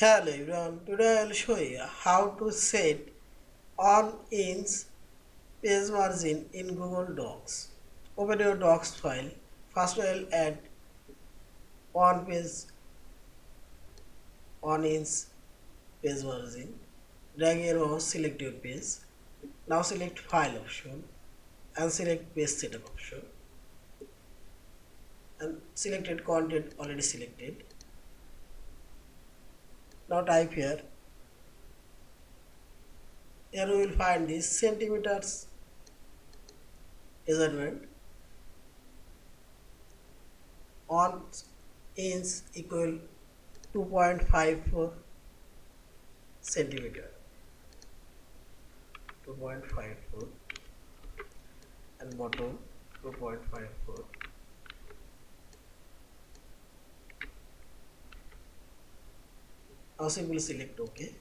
Hello everyone, today I will show you how to set on inch page margin in Google Docs. Open your Docs file. First I will add one page on inch page margin. Drag your mouse, select your page. Now select file option and select page setup option and selected content already selected. Now type here. Here we will find this centimeters measurement on inch equal 2.54 centimeter 2.54 and bottom 2.54. Now simply select OK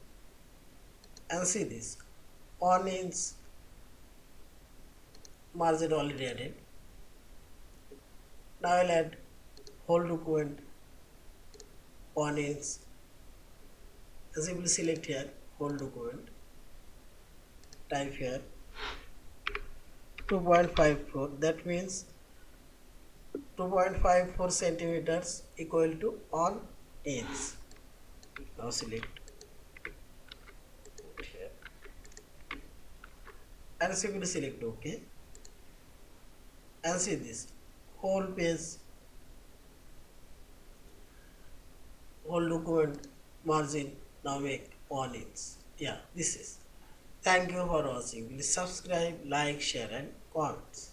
and see this 1 inch margin already added. Now I will add whole document 1 inch and simply select here whole document, type here 2.54, that means 2.54 centimeters equal to 1 inch. Now select here and simply select OK and see this whole page, whole document margin now make 1 inch. Yeah, this is. Thank you for watching. Please subscribe, like, share and comment.